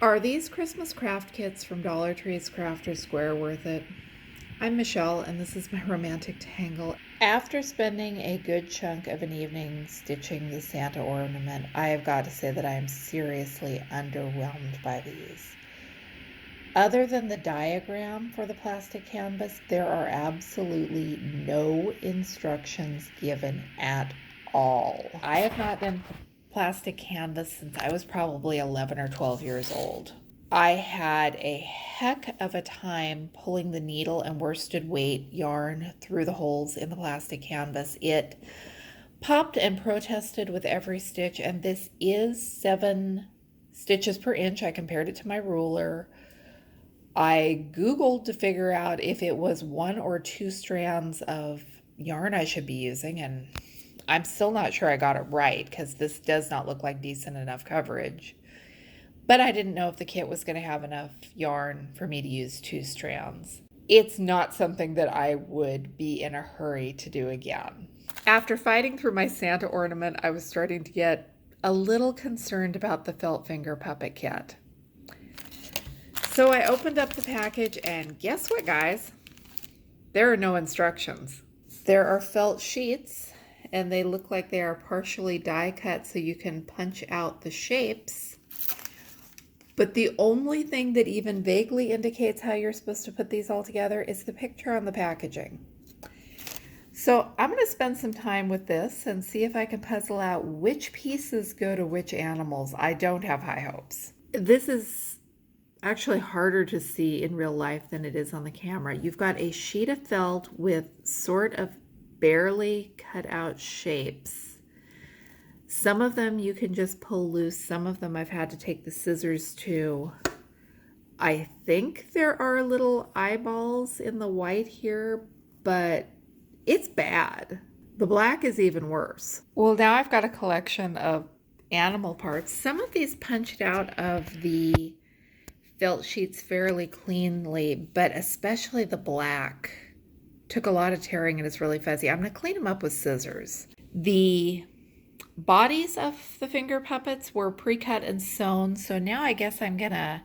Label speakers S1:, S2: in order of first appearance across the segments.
S1: Are these Christmas craft kits from Dollar Tree's Crafter's Square worth it? I'm Michelle, and this is my romantic tangle. After spending a good chunk of an evening stitching the Santa ornament, I have got to say that I am seriously underwhelmed by these. Other than the diagram for the plastic canvas, there are absolutely no instructions given at all. I have not done plastic canvas since I was probably 11 or 12 years old. I had a heck of a time pulling the needle and worsted weight yarn through the holes in the plastic canvas. It popped and protested with every stitch, and this is 7 stitches per inch. I compared it to my ruler. I Googled to figure out if it was 1 or 2 strands of yarn I should be using, and I'm still not sure I got it right because this does not look like decent enough coverage. But I didn't know if the kit was going to have enough yarn for me to use 2 strands. It's not something that I would be in a hurry to do again. After fighting through my Santa ornament, I was starting to get a little concerned about the felt finger puppet kit. So I opened up the package, and guess what, guys? There are no instructions. There are felt sheets, and they look like they are partially die cut so you can punch out the shapes. But the only thing that even vaguely indicates how you're supposed to put these all together is the picture on the packaging. So I'm going to spend some time with this and see if I can puzzle out which pieces go to which animals. I don't have high hopes. This is actually harder to see in real life than it is on the camera. You've got a sheet of felt with sort of barely cut out shapes. Some of them you can just pull loose. Some of them I've had to take the scissors to. I think there are little eyeballs in the white here, but it's bad. The black is even worse. Well, now I've got a collection of animal parts. Some of these punched out of the felt sheets fairly cleanly, but especially the black took a lot of tearing and it's really fuzzy. I'm going to clean them up with scissors. The bodies of the finger puppets were pre-cut and sewn, so now I guess I'm going to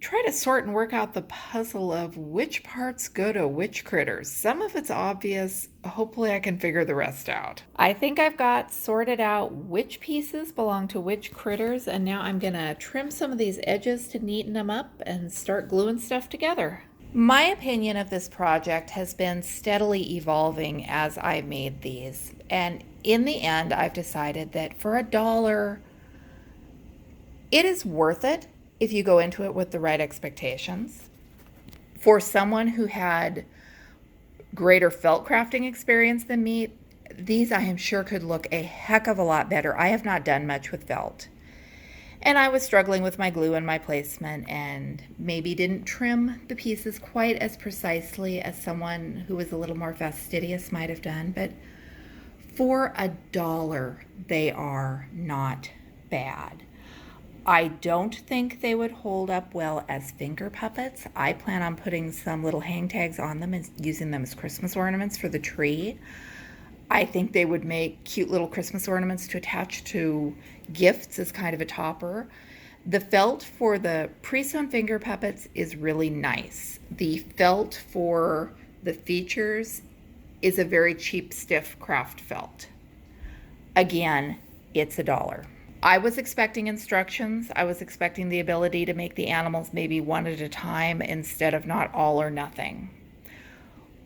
S1: try to sort and work out the puzzle of which parts go to which critters. Some of it's obvious. Hopefully I can figure the rest out. I think I've got sorted out which pieces belong to which critters, and now I'm gonna trim some of these edges to neaten them up and start gluing stuff together. My opinion of this project has been steadily evolving as I made these, and in the end I've decided that for $1 it is worth it if you go into it with the right expectations. For someone who had greater felt crafting experience than me, these I am sure could look a heck of a lot better. I have not done much with felt. And I was struggling with my glue and my placement and maybe didn't trim the pieces quite as precisely as someone who was a little more fastidious might have done. But for $1, they are not bad. I don't think they would hold up well as finger puppets. I plan on putting some little hang tags on them and using them as Christmas ornaments for the tree. I think they would make cute little Christmas ornaments to attach to gifts as kind of a topper. The felt for the pre-sewn finger puppets is really nice. The felt for the features is a very cheap, stiff craft felt. Again, it's $1. I was expecting instructions. I was expecting the ability to make the animals maybe one at a time instead of not all or nothing.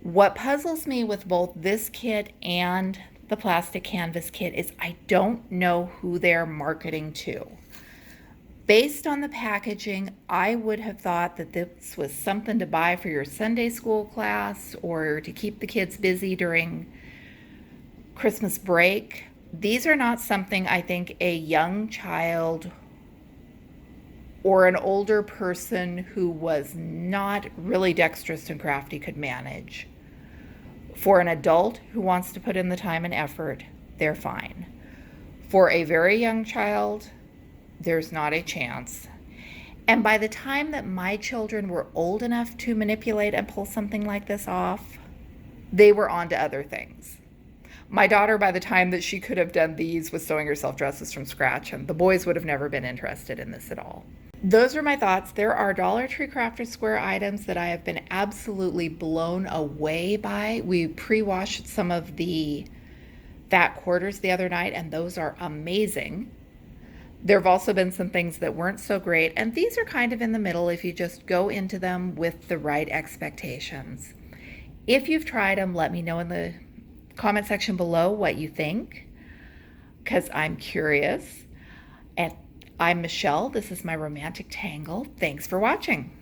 S1: What puzzles me with both this kit and the plastic canvas kit is I don't know who they're marketing to. Based on the packaging, I would have thought that this was something to buy for your Sunday school class or to keep the kids busy during Christmas break. These are not something I think a young child or an older person who was not really dexterous and crafty could manage. For an adult who wants to put in the time and effort, they're fine. For a very young child, there's not a chance. And by the time that my children were old enough to manipulate and pull something like this off, they were on to other things. My daughter, by the time that she could have done these, was sewing herself dresses from scratch, and the boys would have never been interested in this at all. Those are my thoughts. There are Dollar Tree Crafter Square items that I have been absolutely blown away by. We pre-washed some of the fat quarters the other night, and those are amazing. There have also been some things that weren't so great, and these are kind of in the middle if you just go into them with the right expectations. If you've tried them, let me know in the comment section below what you think, because I'm curious. And I'm Michelle. This is my romantic tangle. Thanks for watching.